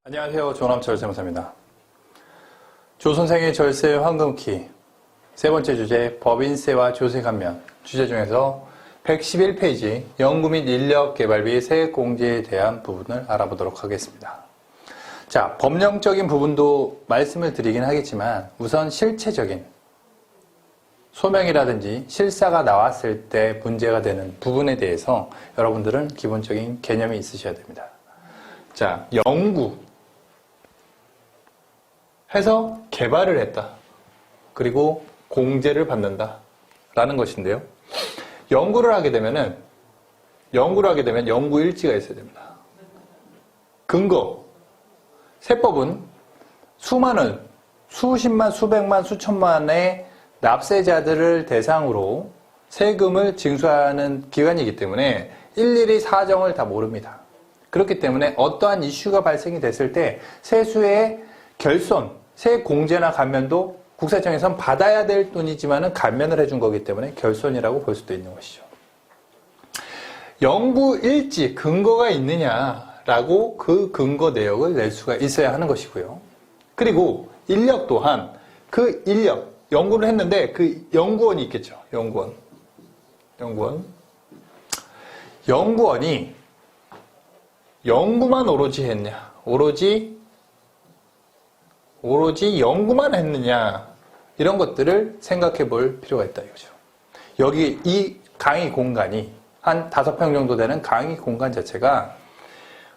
안녕하세요. 조남철세무사입니다. 조선생의 절세 황금키 세 번째 주제 법인세와 조세감면 주제 중에서 111페이지 연구 및 인력개발비 세액공제에 대한 부분을 알아보도록 하겠습니다. 자, 법령적인 부분도 말씀을 드리긴 하겠지만 우선 실체적인 소명이라든지 실사가 나왔을 때 문제가 되는 부분에 대해서 여러분들은 기본적인 개념이 있으셔야 됩니다. 자, 연구 해서 개발을 했다. 그리고 공제를 받는다. 라는 것인데요. 연구를 하게 되면 연구 일지가 있어야 됩니다. 근거. 세법은 수많은, 수십만, 수백만, 수천만의 납세자들을 대상으로 세금을 징수하는 기관이기 때문에 일일이 사정을 다 모릅니다. 그렇기 때문에 어떠한 이슈가 발생이 됐을 때 세수의 결손, 세액 공제나 감면도 국세청에선 받아야 될 돈이지만은 감면을 해준 거기 때문에 결손이라고 볼 수도 있는 것이죠. 연구 일지, 근거가 있느냐라고 그 근거 내역을 낼 수가 있어야 하는 것이고요. 그리고 인력 또한 그 인력, 연구를 했는데 그 연구원이 있겠죠. 연구원이 연구만 오로지 했냐, 오로지 연구만 했느냐, 이런 것들을 생각해 볼 필요가 있다 이거죠. 여기 이 강의 공간이 한 5평 정도 되는 강의 공간 자체가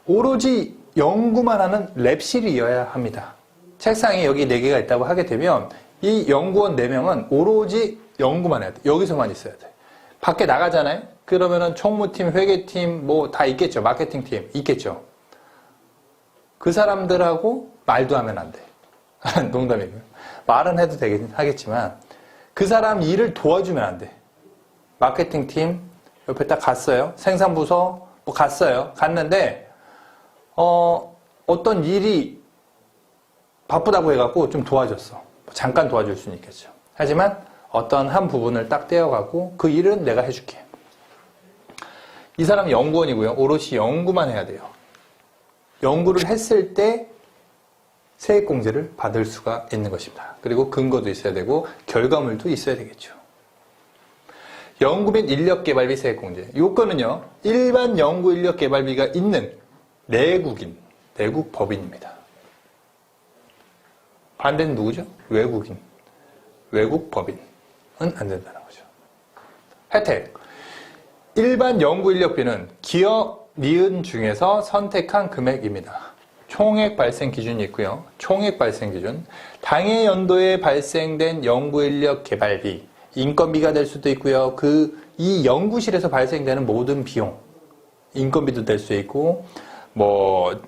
오로지 연구만 하는 랩실이어야 합니다. 책상이 여기 4개가 있다고 하게 되면 이 연구원 4명은 오로지 연구만 해야 돼. 여기서만 있어야 돼. 밖에 나가잖아요? 그러면은 총무팀, 회계팀 뭐 다 있겠죠. 마케팅팀 있겠죠. 그 사람들하고 말도 하면 안 돼. 농담이고요. 말은 해도 되긴 하겠지만 그 사람 일을 도와주면 안 돼. 마케팅팀 옆에 딱 갔어요. 생산부서 뭐 갔어요. 갔는데 어떤 일이 바쁘다고 해갖고 좀 도와줬어. 잠깐 도와줄 수는 있겠죠. 하지만 어떤 한 부분을 딱 떼어가고 그 일은 내가 해줄게. 이 사람은 연구원이고요. 오롯이 연구만 해야 돼요. 연구를 했을 때 세액공제를 받을 수가 있는 것입니다. 그리고 근거도 있어야 되고 결과물도 있어야 되겠죠. 연구 및 인력개발비 세액공제. 요건은요, 일반 연구 인력개발비가 있는 내국 법인입니다. 반대는 누구죠? 외국 법인은 안 된다는 거죠. 혜택. 일반 연구 인력비는 기업 니은 중에서 선택한 금액입니다. 총액 발생 기준이 있고요. 총액 발생 기준. 당해 연도에 발생된 연구인력 개발비, 인건비가 될 수도 있고요. 이 연구실에서 발생되는 모든 비용, 인건비도 될 수 있고, 뭐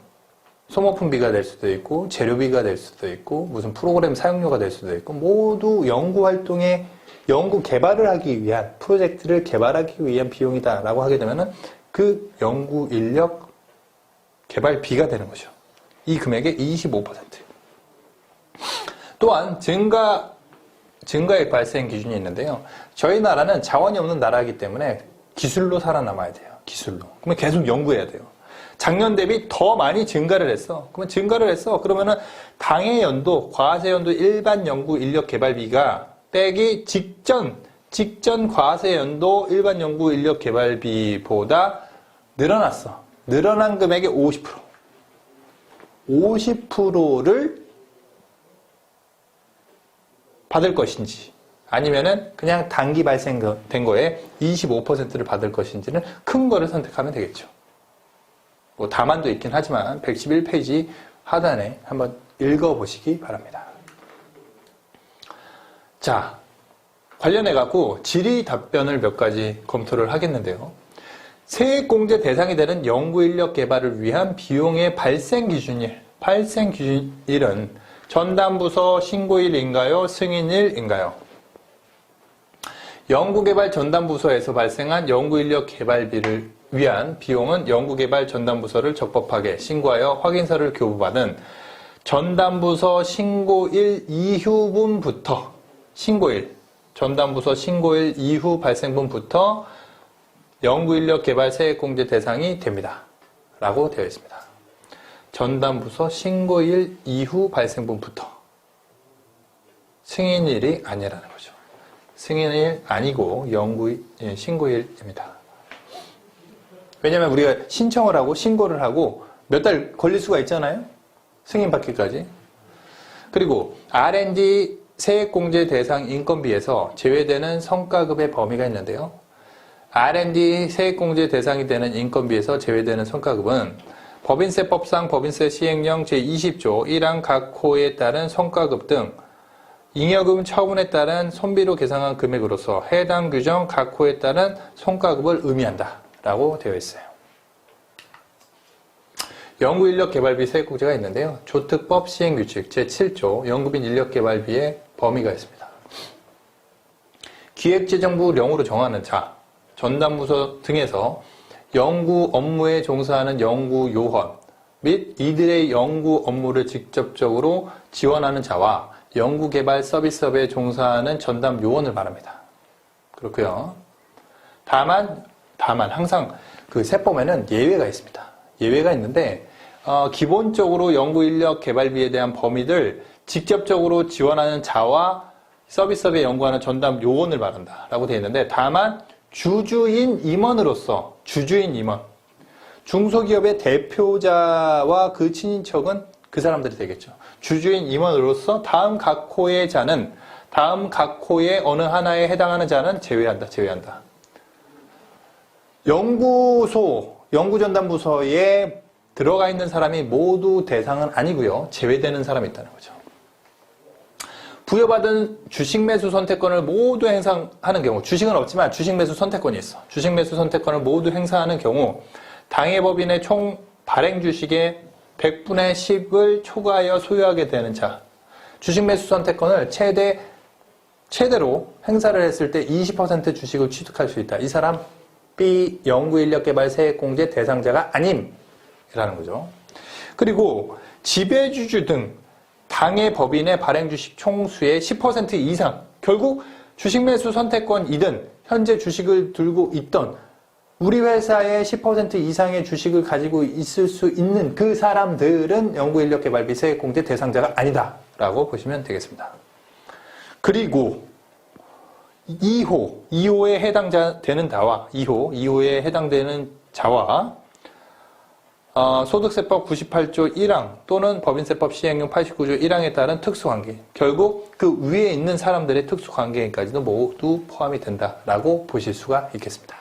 소모품비가 될 수도 있고, 재료비가 될 수도 있고, 무슨 프로그램 사용료가 될 수도 있고, 모두 연구 활동에 연구 개발을 하기 위한, 프로젝트를 개발하기 위한 비용이다라고 하게 되면은 그 연구 인력 개발비가 되는 거죠. 이 금액의 25%. 또한 증가액 발생 기준이 있는데요. 저희 나라는 자원이 없는 나라이기 때문에 기술로 살아남아야 돼요. 기술로. 그러면 계속 연구해야 돼요. 작년 대비 더 많이 증가를 했어. 그러면은 당해 연도, 과세 연도 일반 연구 인력 개발비가 빼기 직전 과세 연도 일반 연구 인력 개발비보다 늘어났어. 늘어난 금액의 50%를 받을 것인지 아니면은 그냥 단기 발생된 거에 25%를 받을 것인지는 큰 거를 선택하면 되겠죠. 뭐 다만도 있긴 하지만 111페이지 하단에 한번 읽어보시기 바랍니다. 자, 관련해 갖고 질의 답변을 몇 가지 검토를 하겠는데요. 세액공제 대상이 되는 연구인력 개발을 위한 비용의 발생 기준일은 전담부서 신고일인가요? 승인일인가요? 연구개발 전담부서에서 발생한 연구인력 개발비를 위한 비용은 연구개발 전담부서를 적법하게 신고하여 확인서를 교부받은 전담부서 신고일 이후분부터 전담부서 신고일 이후 발생분부터 연구인력개발 세액공제 대상이 됩니다. 라고 되어 있습니다. 전담부서 신고일 이후 발생분부터 승인일이 아니라는 거죠. 승인일 아니고 신고일입니다. 왜냐하면 우리가 신청을 하고 신고를 하고 몇 달 걸릴 수가 있잖아요. 승인받기까지. 그리고 R&D 세액공제 대상 인건비에서 제외되는 성과급의 범위가 있는데요. R&D 세액공제 대상이 되는 인건비에서 제외되는 성과급은 법인세법상 법인세 시행령 제20조 1항 각 호에 따른 성과급 등 잉여금 처분에 따른 손비로 계상한 금액으로서 해당 규정 각 호에 따른 성과급을 의미한다 라고 되어 있어요. 연구인력개발비 세액공제가 있는데요. 조특법 시행규칙 제7조 연구빈 인력개발비의 범위가 있습니다. 기획재정부령으로 정하는 자, 전담부서 등에서 연구 업무에 종사하는 연구요원 및 이들의 연구 업무를 직접적으로 지원하는 자와 연구개발 서비스업에 종사하는 전담요원을 말합니다. 그렇고요. 다만 항상 그 세법에는 예외가 있습니다. 예외가 있는데 기본적으로 연구인력개발비에 대한 범위를 직접적으로 지원하는 자와 서비스업에 연구하는 전담요원을 말한다 라고 되어 있는데 다만 주주인 임원으로서 주주인 임원 중소기업의 대표자와 그 친인척은 그 사람들이 되겠죠. 주주인 임원으로서 다음 각 호의 자는 다음 각 호의 어느 하나에 해당하는 자는 제외한다. 연구전담부서에 들어가 있는 사람이 모두 대상은 아니고요. 제외되는 사람이 있다는 거죠. 부여받은 주식매수 선택권을 모두 행사하는 경우, 주식은 없지만 주식매수 선택권이 있어. 주식매수 선택권을 모두 행사하는 경우 당해법인의 총 발행주식의 100분의 10을 초과하여 소유하게 되는 자, 주식매수 선택권을 최대로 행사를 했을 때 20% 주식을 취득할 수 있다. 이 사람 B 연구인력개발 세액공제 대상자가 아님이라는 거죠. 그리고 지배주주 등 당해 법인의 발행주식 총수의 10% 이상, 결국 주식매수 선택권이든 현재 주식을 들고 있던 우리 회사의 10% 이상의 주식을 가지고 있을 수 있는 그 사람들은 연구인력개발비 세액공제 대상자가 아니다 라고 보시면 되겠습니다. 그리고 2호에 해당되는 자와 2호에 해당되는 자와 소득세법 98조 1항 또는 법인세법 시행령 89조 1항에 따른 특수관계, 결국 그 위에 있는 사람들의 특수관계까지도 모두 포함이 된다라고 보실 수가 있겠습니다.